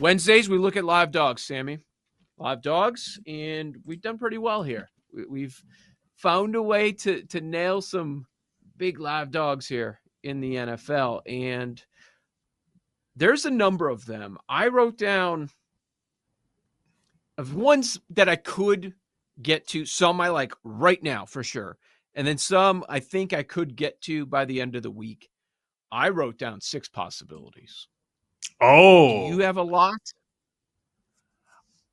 Wednesdays, we look at live dogs, Sammy. Live dogs, and we've done pretty well here. We've found a way to nail some big live dogs here in the NFL, and there's a number of them. I wrote down of ones that I could get to. Some I like right now for sure, and then some I think I could get to by the end of the week. I wrote down 6 possibilities. Oh. Do you have a lot?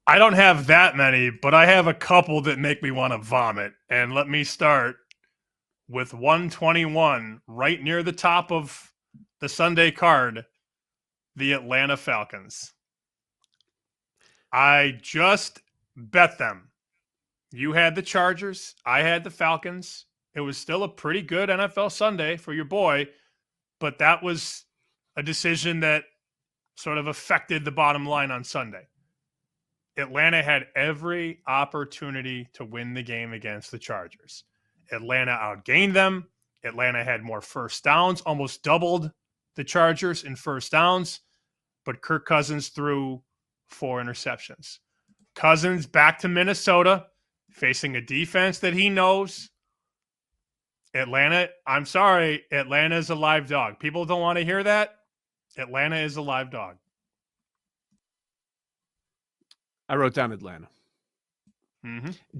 I don't have that many, but I have a couple that make me want to vomit. And let me start with 121, right near the top of the Sunday card, the Atlanta Falcons. I just bet them. You had the Chargers. I had the Falcons. It was still a pretty good NFL Sunday for your boy, but that was a decision that sort of affected the bottom line on Sunday. Atlanta had every opportunity to win the game against the Chargers. Atlanta outgained them. Atlanta had more first downs, almost doubled the Chargers in first downs, but Kirk Cousins threw 4 interceptions. Cousins back to Minnesota, facing a defense that he knows. Atlanta, I'm sorry, Atlanta is a live dog. People don't want to hear that. Atlanta is a live dog. I wrote down Atlanta. Mm-hmm.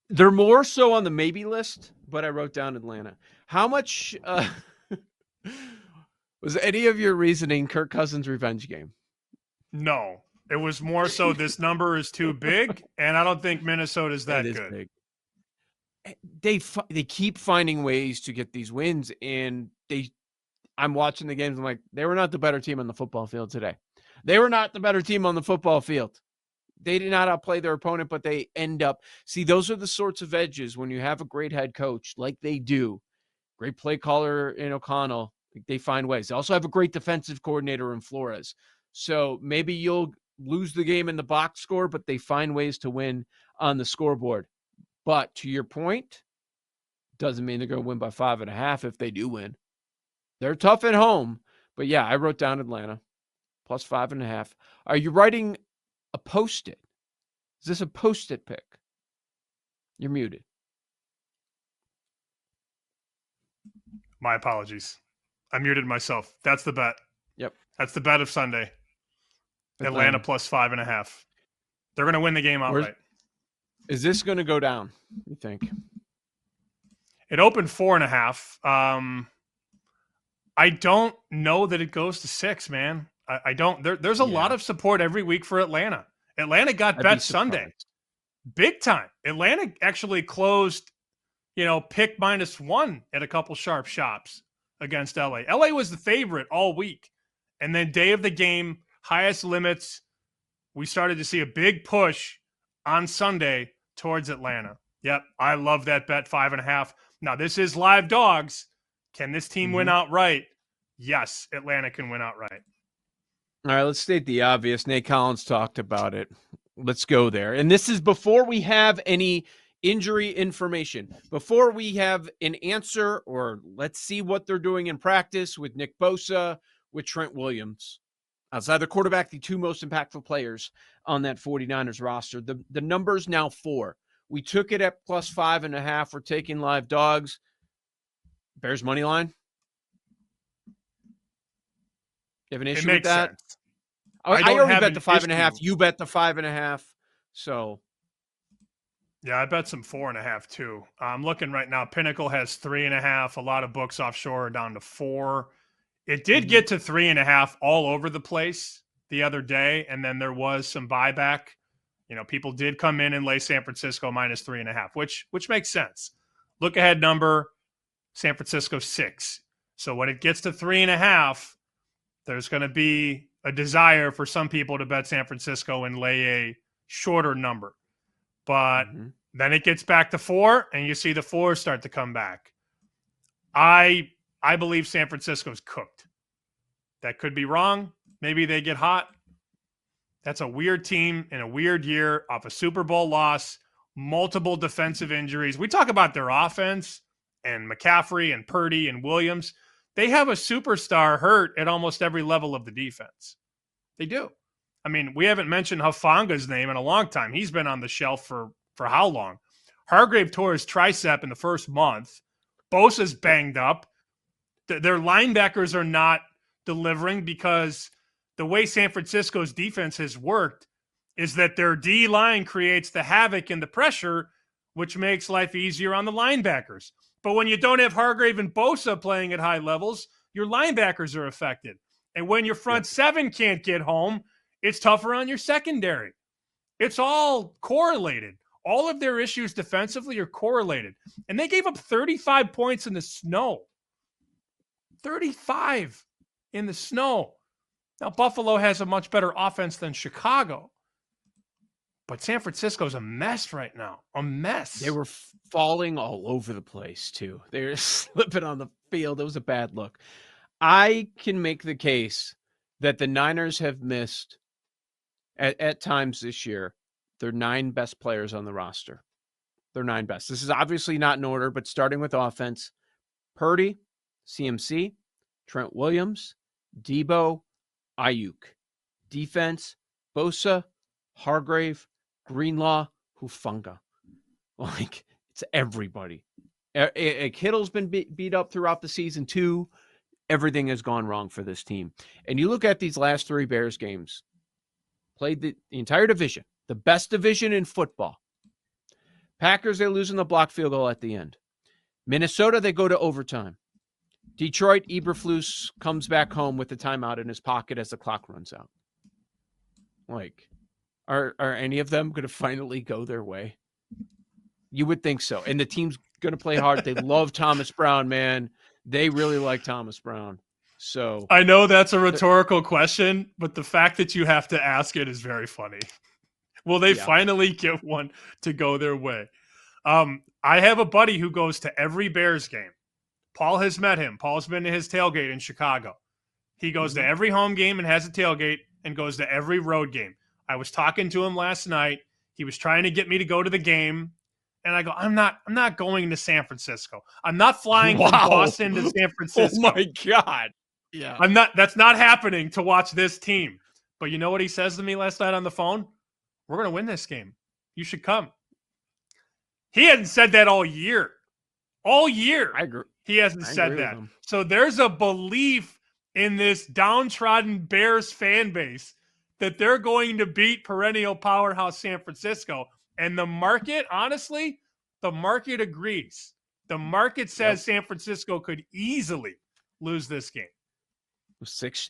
They're more so on the maybe list, but I wrote down Atlanta. How much was any of your reasoning Kirk Cousins revenge game? No. It was more so this number is too big, and I don't think Minnesota's that good. Big. They keep finding ways to get these wins, and I'm watching the games. I'm like, they were not the better team on the football field today. They were not the better team on the football field. They did not outplay their opponent, but they end up. See, those are the sorts of edges when you have a great head coach like they do, great play caller in O'Connell. They find ways. They also have a great defensive coordinator in Flores. So maybe you'll lose the game in the box score, but they find ways to win on the scoreboard. But to your point, doesn't mean they're going to win by 5.5 if they do win. They're tough at home. But yeah, I wrote down Atlanta plus 5.5. Are you writing a post-it? Is this a post-it pick? You're muted. My apologies. I muted myself. That's the bet. Yep. That's the bet of Sunday. Atlanta plus 5.5. They're going to win the game outright. Is this going to go down, you think? It opened 4.5. I don't know that it goes to 6, man. I don't. There's a lot of support every week for Atlanta. Atlanta got bet Sunday. Big time. Atlanta actually closed, pick -1 at a couple sharp shops against LA. LA was the favorite all week. And then day of the game, highest limits, we started to see a big push on Sunday towards Atlanta. Yep, I love that bet, 5.5. Now, this is live dogs. Can this team win outright? Yes, Atlanta can win outright. All right, let's state the obvious. Nate Collins talked about it. Let's go there. And this is before we have any injury information, before we have an answer, or let's see what they're doing in practice with Nick Bosa, with Trent Williams. Outside the quarterback, the 2 most impactful players on that 49ers roster. The number's now 4. We took it at plus 5.5. We're taking live dogs. Bears money line. You have an issue with that? Sense. I already bet the 5.5. You bet the 5.5. So. Yeah, I bet some 4.5 too. I'm looking right now. Pinnacle has 3.5. A lot of books offshore are down to 4. It did get to 3.5 all over the place the other day, and then there was some buyback. People did come in and lay San Francisco -3.5, which makes sense. Look ahead number, San Francisco 6. So when it gets to 3.5, there's going to be a desire for some people to bet San Francisco and lay a shorter number. But then it gets back to 4, and you see the 4s start to come back. I believe San Francisco's cooked. That could be wrong. Maybe they get hot. That's a weird team in a weird year off a Super Bowl loss, multiple defensive injuries. We talk about their offense and McCaffrey and Purdy and Williams. They have a superstar hurt at almost every level of the defense. They do. I mean, we haven't mentioned Hufanga's name in a long time. He's been on the shelf for how long? Hargrave tore his tricep in the first month. Bosa's banged up. Their linebackers are not delivering because the way San Francisco's defense has worked is that their D-line creates the havoc and the pressure, which makes life easier on the linebackers. But when you don't have Hargrave and Bosa playing at high levels, your linebackers are affected. And when your front seven can't get home, it's tougher on your secondary. It's all correlated. All of their issues defensively are correlated. And they gave up 35 points in the snow. 35 in the snow. Now, Buffalo has a much better offense than Chicago. But San Francisco's a mess right now. A mess. They were falling all over the place, too. They were slipping on the field. It was a bad look. I can make the case that the Niners have missed, at times this year, their 9 best players on the roster. Their 9 best. This is obviously not in order, but starting with offense, Purdy, CMC, Trent Williams, Debo, Ayuk. Defense, Bosa, Hargrave, Greenlaw, Hufanga. Like, it's everybody. Kittle's been beat up throughout the season, too. Everything has gone wrong for this team. And you look at these last 3 Bears games, played the entire division, the best division in football. Packers, they lose in the block field goal at the end. Minnesota, they go to overtime. Detroit, Eberflus comes back home with the timeout in his pocket as the clock runs out. Like, are any of them going to finally go their way? You would think so. And the team's going to play hard. They love Thomas Brown, man. They really like Thomas Brown. So I know that's a rhetorical question, but the fact that you have to ask it is very funny. Will they finally get one to go their way? I have a buddy who goes to every Bears game. Paul has met him. Paul's been to his tailgate in Chicago. He goes to every home game and has a tailgate and goes to every road game. I was talking to him last night. He was trying to get me to go to the game. And I go, I'm not going to San Francisco. I'm not flying from Boston to San Francisco. Oh my God. Yeah. That's not happening to watch this team. But you know what he says to me last night on the phone? We're going to win this game. You should come. He hadn't said that all year. All year. I agree. He hasn't said that. So there's a belief in this downtrodden Bears fan base that they're going to beat perennial powerhouse San Francisco. And the market, honestly, the market agrees. The market says San Francisco could easily lose this game.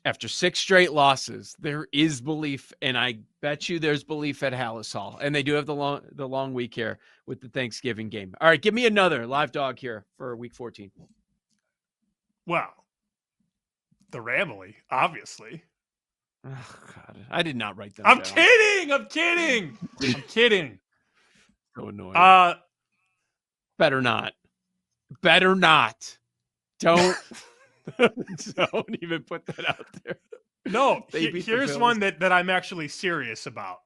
After 6 straight losses, there is belief, and I bet you there's belief at Hallis Hall. And they do have the long week here with the Thanksgiving game. All right, give me another live dog here for week 14. Well, the Ramley, obviously. Oh, God. I did not write that I'm down. kidding. I'm kidding. So annoying. Better not. Don't even put that out there. No, here's one that I'm actually serious about.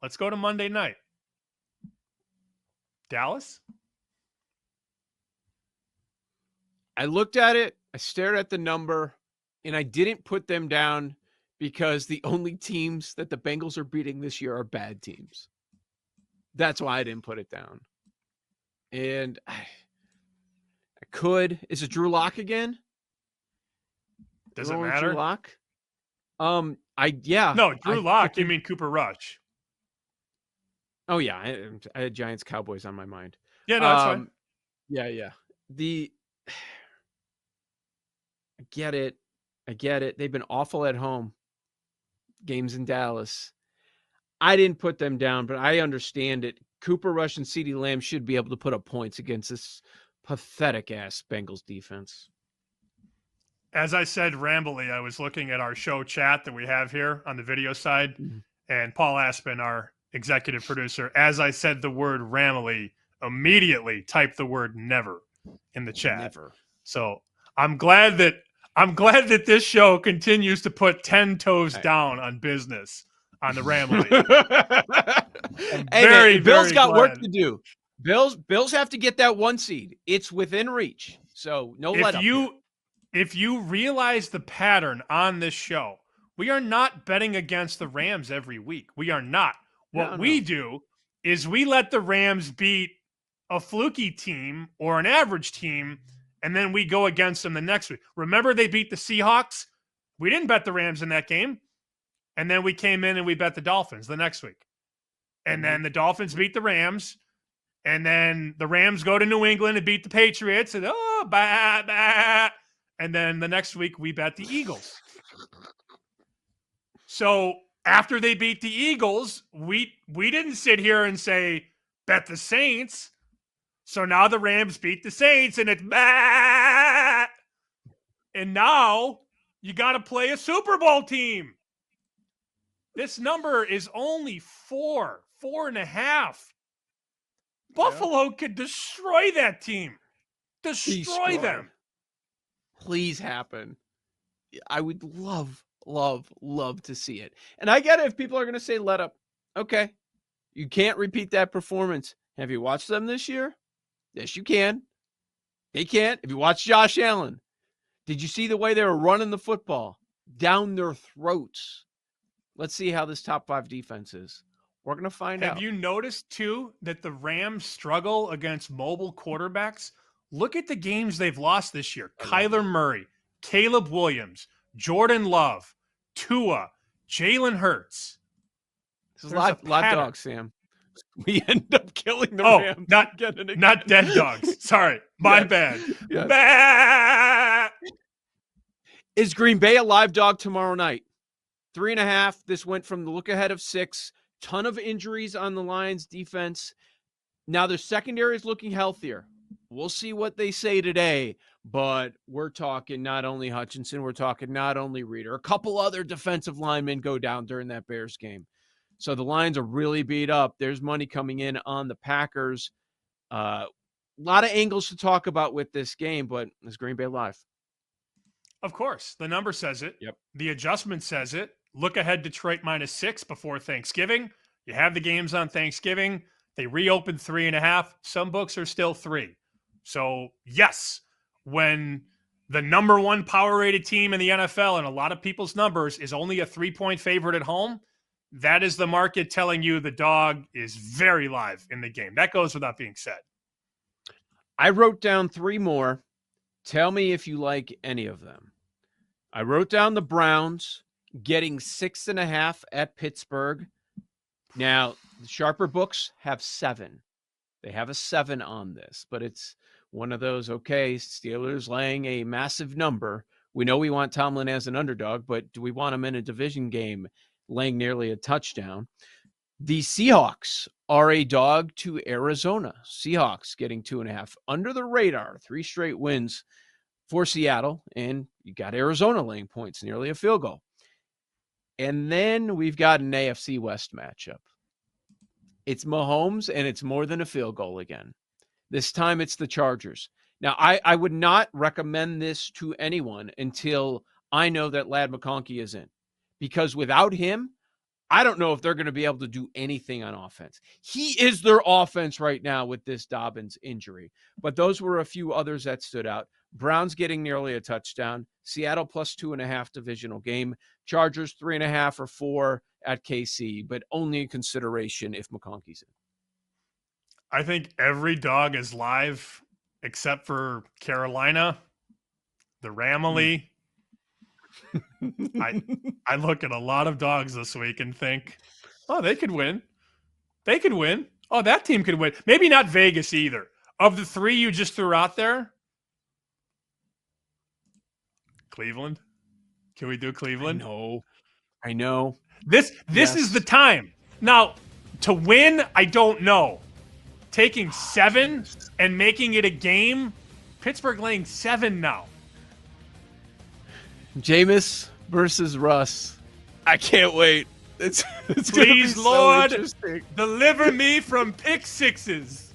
Let's go to Monday night. Dallas? I looked at it, I stared at the number, and I didn't put them down because the only teams that the Bengals are beating this year are bad teams. That's why I didn't put it down. And I could. Is it Drew Lock again? Does it matter? Drew Lock? No, Drew Lock. You mean Cooper Rush? Oh yeah, I had Giants Cowboys on my mind. Yeah, no, that's fine. Yeah. I get it. They've been awful at home. Games in Dallas. I didn't put them down, but I understand it. Cooper Rush and CeeDee Lamb should be able to put up points against this pathetic-ass Bengals defense. As I said rambly, I was looking at our show chat that we have here on the video side, and Paul Aspen, our executive producer, as I said the word rambly, immediately typed the word never in the chat. Never. So I'm glad that this show continues to put 10 toes down on business on the rambly. Bill's got work to do. Bills have to get that 1 seed. It's within reach. So no let up. If you realize the pattern on this show, We are not betting against the Rams every week. We are not. What we do is we let the Rams beat a fluky team or an average team, and then we go against them the next week. Remember they beat the Seahawks? We didn't bet the Rams in that game. And then we came in and we bet the Dolphins the next week. And then the Dolphins beat the Rams. And then the Rams go to New England and beat the Patriots. And and then the next week we bet the Eagles. So after they beat the Eagles, we didn't sit here and say, bet the Saints. So now the Rams beat the Saints and it's and now you got to play a Super Bowl team. This number is only 4.5. Buffalo could destroy that team. Destroy them. Please happen. I would love to see it. And I get it if people are going to say let up. Okay. You can't repeat that performance. Have you watched them this year? Yes, you can. They can't. If you watch Josh Allen, did you see the way they were running the football down their throats? Let's see how this top 5 defense is. We're going to find out. Have you noticed, too, that the Rams struggle against mobile quarterbacks? Look at the games they've lost this year. Kyler Murray, Caleb Williams, Jordan Love, Tua, Jalen Hurts. This is live dogs, Sam. We end up killing the Rams. Not dead dogs. Sorry. My bad. Yes. Is Green Bay a live dog tomorrow night? 3.5. This went from the look ahead of 6. Ton of injuries on the Lions defense. Now their secondary is looking healthier. We'll see what they say today, but we're talking not only Hutchinson, we're talking not only Reader. A couple other defensive linemen go down during that Bears game. So the Lions are really beat up. There's money coming in on the Packers. A lot of angles to talk about with this game, but is Green Bay live? Of course. The number says it. Yep. The adjustment says it. Look ahead, Detroit -6 before Thanksgiving. You have the games on Thanksgiving. They reopened 3.5. Some books are still 3. So, yes, when the number 1 power-rated team in the NFL, and a lot of people's numbers, is only a 3-point favorite at home, that is the market telling you the dog is very live in the game. That goes without being said. I wrote down 3 more. Tell me if you like any of them. I wrote down the Browns getting 6.5 at Pittsburgh. Now, the sharper books have 7. They have a 7 on this, but it's one of those, okay, Steelers laying a massive number. We know we want Tomlin as an underdog, but do we want him in a division game laying nearly a touchdown? The Seahawks are a dog to Arizona. Seahawks getting 2.5 under the radar, 3 straight wins for Seattle, and you got Arizona laying points, nearly a field goal. And then we've got an AFC West matchup. It's Mahomes, and it's more than a field goal again. This time it's the Chargers. Now, I would not recommend this to anyone until I know that Ladd McConkey is in. Because without him, I don't know if they're going to be able to do anything on offense. He is their offense right now with this Dobbins injury. But those were a few others that stood out. Browns getting nearly a touchdown. Seattle plus 2.5 divisional game. Chargers 3.5 or 4 at KC, but only in consideration if McConkey's in. I think every dog is live except for Carolina, the Ramily. I look at a lot of dogs this week and think, oh, they could win. They could win. Oh, that team could win. Maybe not Vegas either. Of the 3 you just threw out there, Cleveland. Can we do Cleveland? I know. This is the time. Now, to win, I don't know. Taking 7 and making it a game, Pittsburgh laying 7 now. Jameis versus Russ. I can't wait. It's Please, Lord, deliver me from pick 6s.